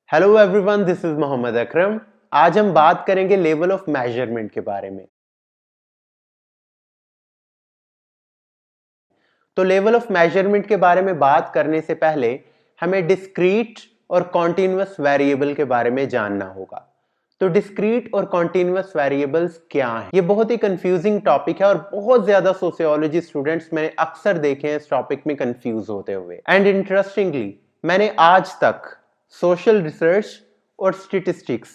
Hello everyone, this is Mohammad Akram. आज हम बात करेंगे लेवल ऑफ मेजरमेंट के बारे में। तो लेवल ऑफ मेजरमेंट के बारे में बात करने से पहले हमें डिस्क्रीट और कॉन्टिन्यूअस वेरिएबल के बारे में जानना होगा। तो डिस्क्रीट और कॉन्टिन्यूअस वेरिएबल्स क्या हैं? ये बहुत ही कंफ्यूजिंग टॉपिक है और बहुत ज्यादा सोशियोलॉजी स्टूडेंट्स मैंने अक्सर देखे हैं इस टॉपिक में कंफ्यूज होते हुए। एंड इंटरेस्टिंगली मैंने आज तक सोशल रिसर्च और स्टैटिस्टिक्स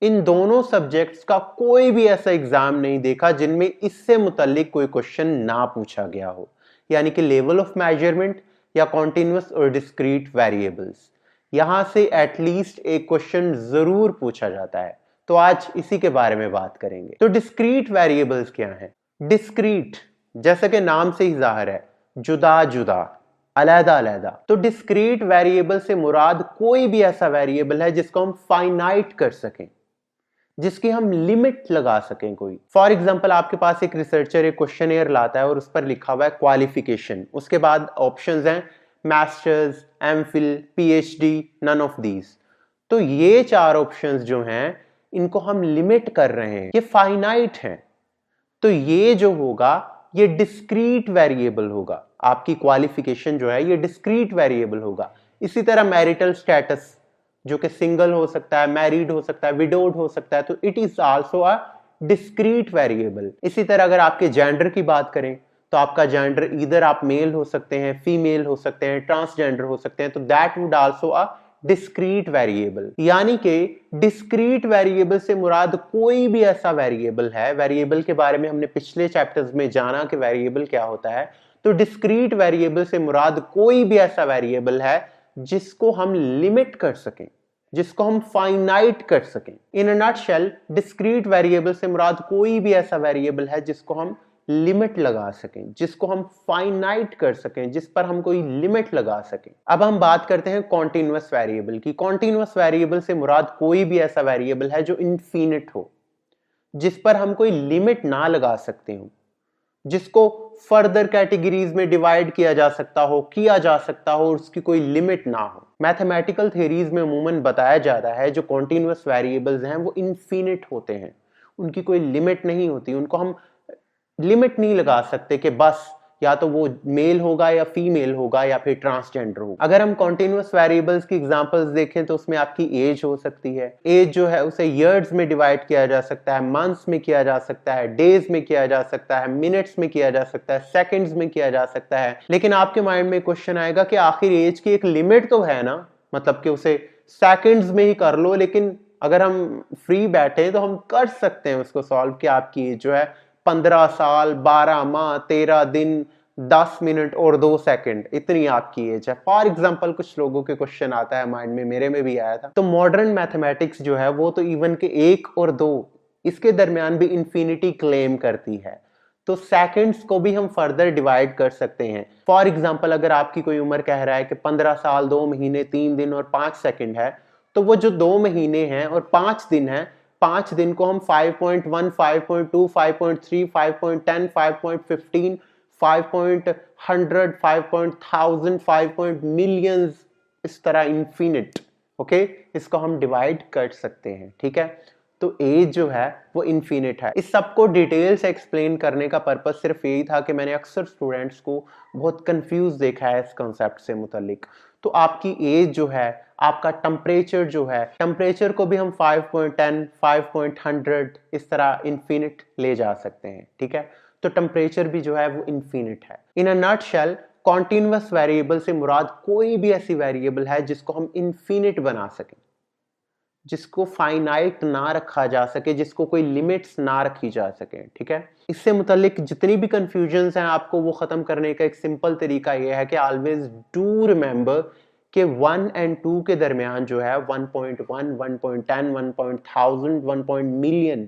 इन दोनों सब्जेक्ट्स का कोई भी ऐसा एग्जाम नहीं देखा जिनमें इससे मुताल्लिक कोई क्वेश्चन ना पूछा गया हो, यानी कि लेवल ऑफ मेजरमेंट या कॉन्टिन्यूअस और डिस्क्रीट वेरिएबल्स। यहां से एटलीस्ट एक क्वेश्चन जरूर पूछा जाता है। तो आज इसी के बारे में बात करेंगे। तो डिस्क्रीट वेरिएबल्स क्या हैं? डिस्क्रीट जैसे कि नाम से ही जाहिर है, जुदा जुदा, अलहदा अलहदा। तो डिस्क्रीट वेरिएबल से मुराद कोई भी ऐसा वेरिएबल है जिसको हम फाइनाइट कर सकें, जिसकी हम लिमिट लगा सकें कोई। फॉर एग्जाम्पल, आपके पास एक रिसर्चर एक क्वेश्चन लाता है और उस पर लिखा हुआ है क्वालिफिकेशन, उसके बाद ऑप्शंस हैं masters, MPhil, PhD, none of these. तो ये चार ऑप्शंस जो हैं इनको हम लिमिट कर रहे हैं, ये फाइनाइट हैं। तो ये जो होगा ये डिस्क्रीट वेरिएबल होगा। आपकी क्वालिफिकेशन जो है ये डिस्क्रीट वेरिएबल होगा। इसी तरह मैरिटल स्टेटस जो कि सिंगल हो सकता है, मैरिड हो सकता है, विडोड हो सकता है, तो it is also a discrete variable. इसी तरह अगर आपके जेंडर की बात करें तो आपका जेंडर इधर आप मेल हो सकते हैं, फीमेल हो सकते हैं, ट्रांसजेंडर हो सकते हैं, तो that would also a discrete variable. यानी कि डिस्क्रीट वेरिएबल से मुराद कोई भी ऐसा वेरिएबल है, वेरिएबल के बारे में हमने पिछले चैप्टर्स में जाना कि वेरिएबल क्या होता है। तो डिस्क्रीट वेरिएबल से मुराद कोई भी ऐसा वेरिएबल है जिसको हम लिमिट कर सकें, जिसको हम फाइनाइट कर सकें। इन अ नटशेल, डिस्क्रीट वेरिएबल से मुराद कोई भी ऐसा वेरिएबल है जिसको हम लिमिट लगा सकें, जिसको हम फाइनाइट कर सकें, जिस पर हम कोई लिमिट लगा सकें। अब हम बात करते हैं कॉन्टिन्यूअस वेरिएबल की। कॉन्टिन्यूअस वेरिएबल से मुराद कोई भी ऐसा वेरिएबल है जो इनफिनिट हो, जिस पर हम कोई लिमिट ना लगा सकते हो, जिसको फर्दर कैटेगरीज में डिवाइड किया जा सकता हो, और उसकी कोई लिमिट ना हो। मैथमेटिकल थ्योरीज में अमूमन बताया जाता है जो कॉन्टिन्यूअस वेरिएबल्स हैं वो इनफिनिट होते हैं, उनकी कोई लिमिट नहीं होती, उनको हम लिमिट नहीं लगा सकते कि बस या तो वो मेल होगा या फीमेल होगा या फिर ट्रांसजेंडर होगा। अगर हम कॉन्टिन्यूअस वेरिएबल्स की एग्जांपल्स देखें तो उसमें आपकी एज हो सकती है। एज जो है उसे ईयर्स में डिवाइड किया जा सकता है, मंथ्स में किया जा सकता है, डेज में किया जा सकता है, मिनट्स में किया जा सकता है, सेकंड्स में किया जा सकता है। लेकिन आपके माइंड में क्वेश्चन आएगा कि आखिर एज की एक लिमिट तो है ना, मतलब कि उसे सेकंड्स में ही कर लो। लेकिन अगर हम फ्री बैठे तो हम कर सकते हैं उसको सॉल्व कि आपकी एज जो है 15 साल, 12 माह, 13 दिन, 10 मिनट और 2 सेकंड, इतनी आपकी एज है। फॉर एग्जांपल कुछ लोगों के क्वेश्चन आता है माइंड में, मेरे में भी आया था। तो मॉडर्न मैथमेटिक्स जो है वो तो इवन के 1 और 2 इसके दरमियान भी इंफिनिटी क्लेम करती है। तो सेकंड्स को भी हम फर्दर डिवाइड कर सकते हैं। फॉर एग्जांपल, अगर आपकी कोई उम्र कह रहा है कि 15 साल, 2 महीने, 3 दिन और 5 सेकंड है, तो वो जो 2 महीने हैं और 5 दिन है, 5 दिन को हम 5.1, 5.2, 5.3, 5.10, 5.15, 5.100, 5.1000, 5.millions, इस तरह इन्फिनिट। ओके, इसको हम डिवाइड कर सकते हैं। ठीक है, तो एज जो है वो इन्फिनिट है। इस सबको डिटेल से एक्सप्लेन करने का पर्पज सिर्फ यही था कि मैंने अक्सर स्टूडेंट्स को बहुत कंफ्यूज देखा है इस कॉन्सेप्ट से मुतालिक। तो आपकी एज जो है, आपका टेम्परेचर जो है, टेम्परेचर को भी हम 5.10, 5.100 इस तरह इन्फिनिट ले जा सकते हैं। ठीक है, तो टेम्परेचर भी जो है वो इन्फिनिट है। इन अ नटशेल, कॉन्टिन्यूअस वेरिएबल से मुराद कोई भी ऐसी वेरिएबल है जिसको हम इन्फिनिट बना सकें, जिसको फाइनाइट ना रखा जा सके, जिसको कोई लिमिट्स ना रखी जा सके। ठीक है, इससे मुतालिक जितनी भी कंफ्यूजन्स हैं आपको वो खत्म करने का एक सिंपल तरीका यह है कि ऑलवेज डू रिमेंबर कि 1 और 2 के दरमियान जो है 1.1, 1.10, 1.1000, 1.million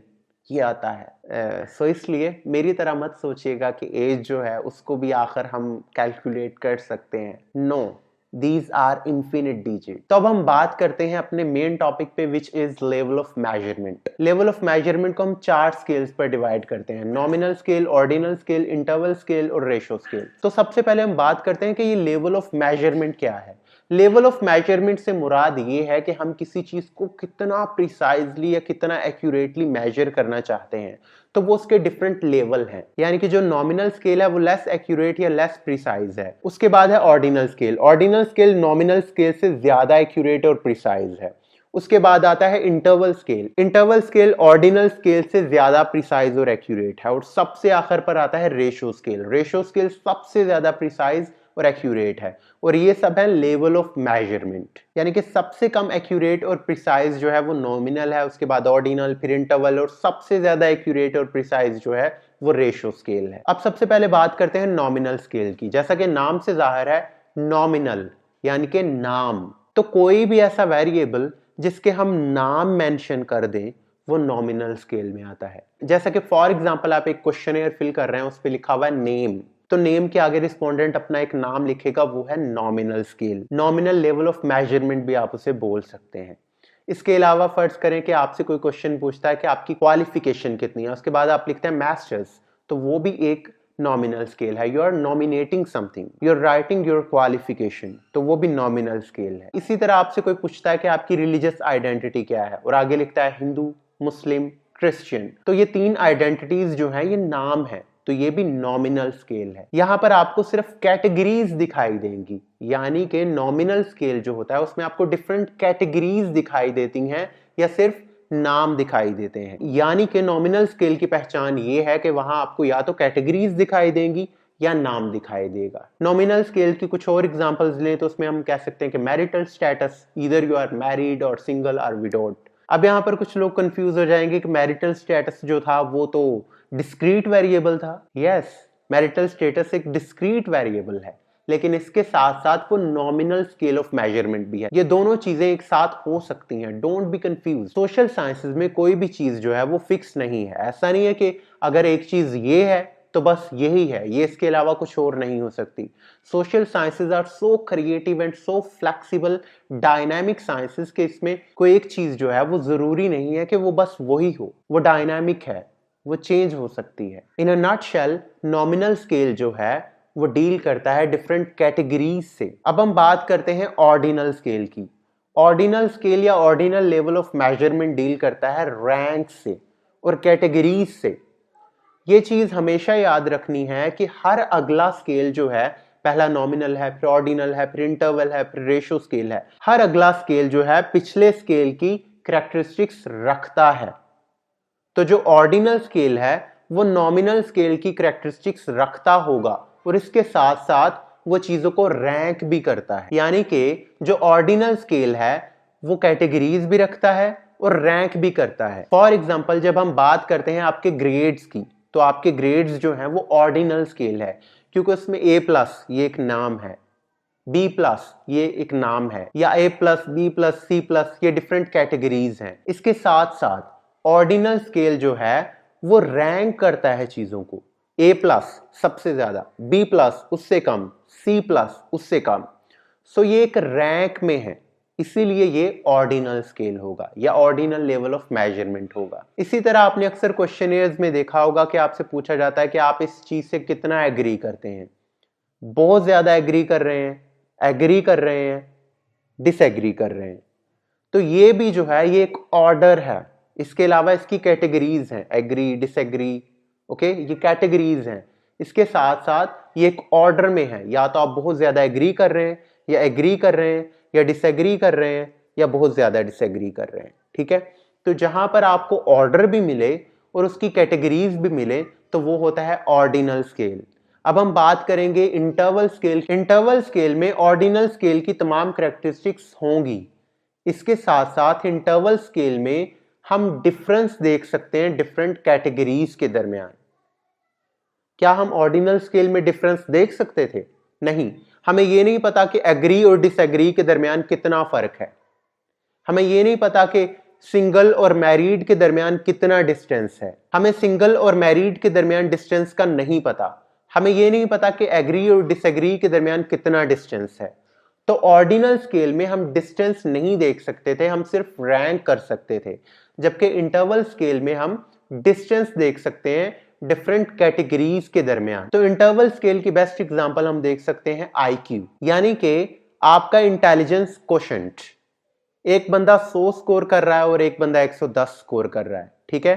ये आता है। सो इसलिए मेरी तरह मत सोचिएगा कि एज जो है उसको भी आखिर हम कैलकुलेट कर सकते हैं। No, These are infinite digit। तो अब हम बात करते हैं अपने मेन टॉपिक पे, which is level of measurement. Level of measurement को हम 4 स्केल्स पर डिवाइड करते हैं: nominal scale, ordinal scale, interval scale और रेशो स्केल। तो सबसे पहले हम बात करते हैं कि ये लेवल ऑफ मेजरमेंट क्या है। लेवल ऑफ मेजरमेंट से मुराद ये है कि हम किसी चीज को कितना प्रिसाइजली या कितना एक्यूरेटली मेजर करना चाहते हैं, तो वो उसके डिफरेंट लेवल हैं। यानी कि जो नॉमिनल स्केल है वो लेस एक्यूरेट या लेस प्रिसाइज है। उसके बाद है ordinal scale. Ordinal scale nominal scale से ज्यादा एक्यूरेट और प्रिसाइज है। उसके बाद आता है interval scale. Interval scale ordinal scale से ज्यादा प्रिसाइज और एक्यूरेट है। और सबसे आखिर पर आता है रेशो स्केल। रेशो स्केल सबसे ज्यादा प्रिसाइज और एक्यूरेट है। और ये सब है लेवल ऑफ मेजरमेंट। यानी कि सबसे कम एक्यूरेट और प्रिसाइज जो है वो नॉमिनल है, उसके बाद ऑर्डिनल, फिर इंटरवल, और सबसे ज्यादा एक्यूरेट और प्रिसाइज जो है वो रेशो स्केल है। अब सबसे पहले बात करते हैं नॉमिनल स्केल की। जैसा कि नाम से जाहिर है, नॉमिनल यानी कि नाम। तो कोई भी ऐसा वेरिएबल जिसके हम नाम मेंशन कर दें वो नॉमिनल स्केल में आता है। जैसा कि फॉर एग्जांपल आप एक क्वेश्चनेयर फिल कर रहे हैं, उस पे लिखा हुआ है नेम, तो नेम के आगे रिस्पोंडेंट अपना एक नाम लिखेगा, वो है nominal scale. Nominal level of measurement भी आप उसे बोल सकते हैं। इसके अलावा फर्ज करें कि आपसे कोई क्वेश्चन पूछता है कि आपकी क्वालिफिकेशन कितनी है, उसके बाद आप लिखते हैं मास्टर्स, तो वो भी एक नॉमिनल स्केल है। You are nominating something, you are writing your qualification, तो वो भी नॉमिनल स्केल है। इसी तरह आपसे कोई पूछता है कि आपकी रिलीजियस आइडेंटिटी क्या है, और आगे लिखता है हिंदू, मुस्लिम, क्रिश्चियन, तो ये तीन आइडेंटिटीज जो है ये नाम है, तो ये भी नॉमिनल स्केल है। यहां पर आपको सिर्फ कैटेगरीज दिखाई देंगी, यानी कि नॉमिनल स्केल जो होता है उसमें आपको डिफरेंट कैटेगरीज दिखाई देती हैं या सिर्फ नाम दिखाई देते हैं। यानी कि नॉमिनल स्केल की पहचान ये है कि वहां आपको या तो कैटेगरीज दिखाई देंगी या नाम दिखाई देगा। नॉमिनल स्केल की कुछ और एग्जांपल्स लें तो उसमें हम कह सकते हैं कि marital status, either you are married और सिंगल और विडोड। अब यहाँ पर कुछ लोग कंफ्यूज हो जाएंगे कि मैरिटल स्टेटस जो था वो तो डिस्क्रीट वेरिएबल था। यस, मैरिटल स्टेटस एक डिस्क्रीट वेरिएबल है, लेकिन इसके साथ साथ वो नॉमिनल स्केल ऑफ मेजरमेंट भी है। ये दोनों चीजें एक साथ हो सकती हैं, don't be confuse. Social sciences में कोई भी चीज जो है वो फिक्स नहीं है। ऐसा नहीं है कि अगर एक चीज ये है तो बस यही है, ये इसके अलावा कुछ और नहीं हो सकती। Social sciences are so creative and so flexible, dynamic sciences के इसमें कोई एक चीज जो है वो जरूरी नहीं है कि वो बस वही हो, वो डायनामिक है, वो चेंज हो सकती है। इन अ नटशेल नॉमिनल स्केल जो है वो डील करता है डिफरेंट कैटेगरीज से। अब हम बात करते हैं ऑर्डिनल स्केल की। ऑर्डिनल स्केल या ordinal level of measurement deal करता है रैंक से और कैटेगरीज से। ये चीज हमेशा याद रखनी है कि हर अगला स्केल जो है, पहला नॉमिनल है, फिर ऑर्डिनल है, फिर इंटरवल है, फिर रेशो स्केल है, हर अगला स्केल जो है पिछले स्केल की कैरेक्टरिस्टिक्स रखता है। तो जो ऑर्डिनल स्केल है वो नॉमिनल स्केल की कैरेक्टरिस्टिक्स रखता होगा और इसके साथ साथ वो चीजों को रैंक भी करता है। यानी कि जो ऑर्डिनल स्केल है वो कैटेगरीज भी रखता है और रैंक भी करता है। फॉर एग्जांपल जब हम बात करते हैं आपके ग्रेड्स की, तो आपके ग्रेड्स जो हैं वो ऑर्डिनल स्केल है, क्योंकि उसमें A+ ये एक नाम है, B+ ये एक नाम है, या A+, B+, C+ ये डिफरेंट कैटेगरीज हैं। इसके साथ साथ ऑर्डिनल स्केल जो है वो रैंक करता है चीजों को। A+ सबसे ज्यादा, B+ उससे कम, C+ उससे कम। सो ये एक रैंक में है, इसीलिए ये ऑर्डिनल स्केल होगा या ऑर्डिनल लेवल ऑफ मेजरमेंट होगा। इसी तरह आपने अक्सर क्वेश्चनियर्स में देखा होगा कि आपसे पूछा जाता है कि आप इस चीज से कितना एग्री करते हैं। बहुत ज्यादा एग्री कर रहे हैं, एग्री कर रहे हैं, डिसएग्री कर रहे हैं। तो ये भी जो है ये एक ऑर्डर है। इसके अलावा इसकी कैटेगरीज हैं, एग्री, डिसएग्री, ओके, ये कैटेगरीज हैं। इसके साथ साथ ये एक ऑर्डर में है, या तो आप बहुत ज्यादा एग्री कर रहे हैं, या एग्री कर रहे हैं, या डिसएग्री कर रहे हैं, या बहुत ज्यादा डिसएग्री कर रहे हैं। ठीक है, तो जहां पर आपको ऑर्डर भी मिले और उसकी कैटेगरीज भी मिले तो वो होता है ऑर्डिनल स्केल। अब हम बात करेंगे इंटरवल स्केल। इंटरवल स्केल में ऑर्डिनल स्केल की तमाम कैरेक्टरिस्टिक्स होंगी। इसके साथ साथ इंटरवल स्केल में हम डिफरेंस देख सकते हैं डिफरेंट कैटेगरीज के दरमियान। क्या हम ऑर्डिनल स्केल में डिफरेंस देख सकते थे? नहीं। हमें यह नहीं पता कि एग्री और डिसएग्री के दरमियान कितना फर्क है। हमें यह नहीं पता कि सिंगल और मैरिड के दरमियान कितना डिस्टेंस है। हमें सिंगल और मैरिड के दरमियान डिस्टेंस का नहीं पता। हमें यह नहीं पता कि एग्री और डिसएग्री के दरमियान कितना डिस्टेंस है। तो ऑर्डिनल स्केल में हम डिस्टेंस नहीं देख सकते थे, हम सिर्फ रैंक कर सकते थे। जबकि इंटरवल स्केल में हम डिस्टेंस देख सकते हैं डिफरेंट कैटेगरीज के दरमियान। तो इंटरवल स्केल की बेस्ट एग्जांपल हम देख सकते हैं IQ, यानी कि आपका इंटेलिजेंस कोशेंट, एक बंदा 100 स्कोर कर रहा है और एक बंदा 110 स्कोर कर रहा है, ठीक है।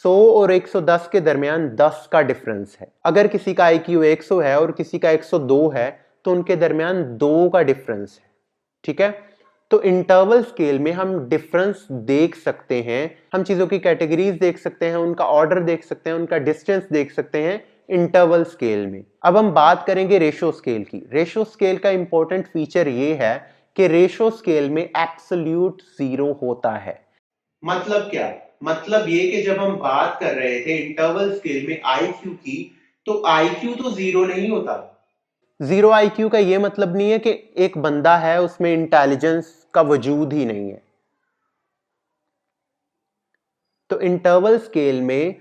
100 और 110 के दरमियान 10 का डिफरेंस है। अगर किसी का IQ 100 है और किसी का 102 है तो उनके दरमियान 2 का डिफरेंस है, ठीक है। तो इंटरवल स्केल में हम डिफरेंस देख सकते हैं, हम चीजों की कैटेगरीज देख सकते हैं, उनका ऑर्डर देख सकते हैं, उनका डिस्टेंस देख सकते हैं इंटरवल स्केल में। अब हम बात करेंगे रेशो स्केल की। रेशो स्केल का इंपॉर्टेंट फीचर ये है कि रेशो स्केल में एब्सोल्यूट जीरो होता है। मतलब क्या? मतलब ये कि जब हम बात कर रहे थे इंटरवल स्केल में IQ की, तो IQ तो जीरो नहीं होता। जीरो IQ का ये मतलब नहीं है कि एक बंदा है उसमें इंटेलिजेंस का वजूद ही नहीं है। तो इंटरवल स्केल में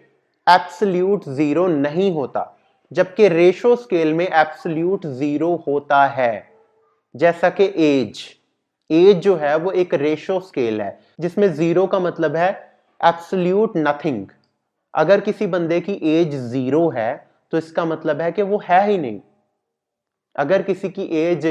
एब्सोल्यूट जीरो नहीं होता, जबकि रेशो स्केल में एब्सोल्यूट जीरो होता है। जैसा कि एज जो है वो एक रेशो स्केल है जिसमें जीरो का मतलब है एब्सोल्यूट नथिंग। अगर किसी बंदे की एज जीरो है तो इसका मतलब है कि वो है ही नहीं। अगर किसी की एज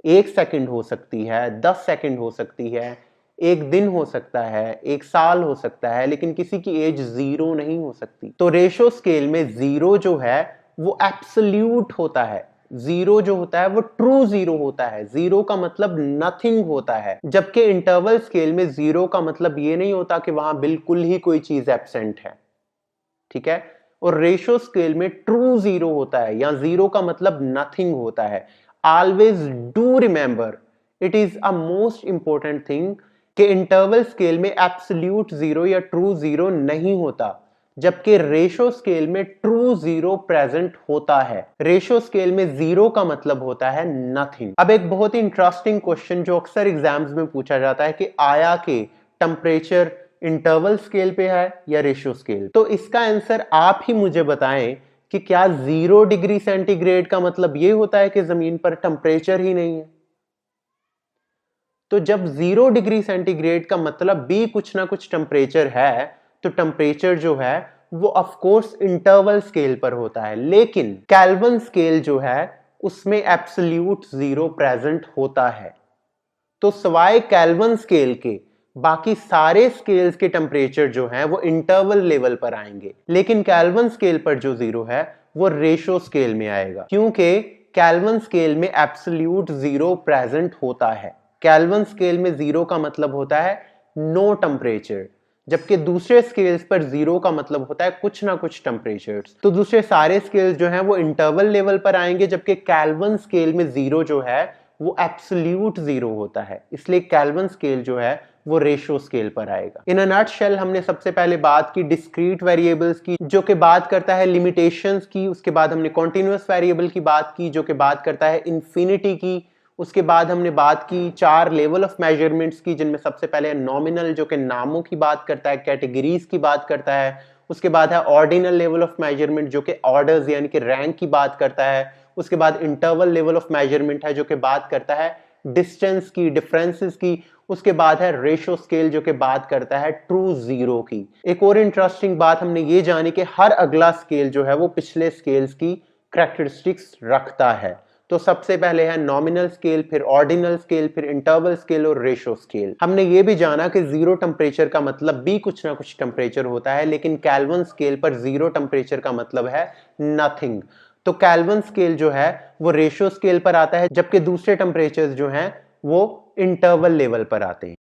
1 सेकंड हो सकती है, 10 सेकंड हो सकती है, 1 दिन हो सकता है, 1 साल हो सकता है, लेकिन किसी की एज जीरो नहीं हो सकती। तो रेशो स्केल में जीरो जो है वो एब्सोल्यूट होता है। जीरो जो होता है वो ट्रू जीरो होता है। जीरो का मतलब नथिंग होता है, जबकि इंटरवल स्केल में जीरो का मतलब ये नहीं होता कि वहां बिल्कुल ही कोई चीज एब्सेंट है, ठीक है। और रेशो स्केल में ट्रू जीरो होता है, या जीरो का मतलब नथिंग होता है। Always do remember, it is a most important thing कि इंटरवल स्केल में एब्सोल्यूट जीरो या ट्रू जीरो नहीं होता, जबकि रेशो स्केल में ट्रू जीरो प्रेजेंट होता है। रेशो स्केल में जीरो का मतलब होता है नथिंग। अब एक बहुत ही इंटरेस्टिंग क्वेश्चन जो अक्सर एग्जाम्स में पूछा जाता है कि आया के टेम्परेचर इंटरवल स्केल पे है या रेशियो स्केल। तो इसका आंसर आप ही मुझे बताएं कि क्या 0 डिग्री सेंटीग्रेड का मतलब यह होता है कि जमीन पर टेम्परेचर ही नहीं है? तो जब 0 डिग्री सेंटीग्रेड का मतलब भी कुछ ना कुछ टेम्परेचर है, तो टेम्परेचर जो है वो ऑफ कोर्स इंटरवल स्केल पर होता है। लेकिन केल्विन स्केल जो है उसमें एब्सोल्यूट जीरो प्रेजेंट होता है। तो सवाए केल्विन स्केल के बाकी सारे स्केल्स के टेम्परेचर जो हैं वो इंटरवल लेवल पर आएंगे, लेकिन केल्विन स्केल पर जो जीरो है वो रेशो स्केल में आएगा, क्योंकि केल्विन स्केल में एब्सोल्यूट जीरो प्रेजेंट होता है। केल्विन स्केल में जीरो का मतलब होता है नो टेम्परेचर, जबकि दूसरे स्केल्स पर जीरो का मतलब होता है कुछ ना कुछ टेम्परेचर्स। तो दूसरे सारे स्केल्स जो हैं वो इंटरवल लेवल पर आएंगे, जबकि केल्विन स्केल में जीरो जो है वो एब्सोल्यूट जीरो होता है। इसलिए केल्विन स्केल जो है वो रेशो स्केल पर आएगा। इन अ नटशेल हमने सबसे पहले बात की डिस्क्रीट वेरिएबल्स की, जो कि बात करता है लिमिटेशंस की। उसके बाद हमने कॉन्टिन्यूअस वेरिएबल की बात की, जो कि बात करता है इंफिनिटी की। उसके बाद हमने बात की 4 लेवल ऑफ मेजरमेंट्स की, जिनमें सबसे पहले नॉमिनल जो कि नामों की बात करता है, कैटेगरीज की बात करता है। उसके बाद है ऑर्डिनल लेवल ऑफ मेजरमेंट जो कि ऑर्डर्स यानी कि रैंक की बात करता है। उसके बाद इंटरवल लेवल ऑफ मेजरमेंट है जो कि बात करता है डिस्टेंस की, डिफरेंसेस की। उसके बाद है रेशो स्केल जो कि बात करता है ट्रू जीरो की। एक और इंटरेस्टिंग बात हमने ये जानी कि हर अगला स्केल जो है वो पिछले स्केल्स की करैक्टरिस्टिक्स रखता है। तो सबसे पहले है नॉमिनल स्केल, फिर ऑर्डिनल स्केल, फिर इंटरवल स्केल और रेशो स्केल। हमने ये भी जाना कि जीरो टेम्परेचर का मतलब भी कुछ ना कुछ टेम्परेचर होता है, लेकिन केल्विन स्केल पर जीरो टेम्परेचर का मतलब है नथिंग। तो केल्विन स्केल जो है वो रेशो स्केल पर आता है, जबकि दूसरे टेम्परेचर्स जो हैं वो इंटरवल लेवल पर आते हैं।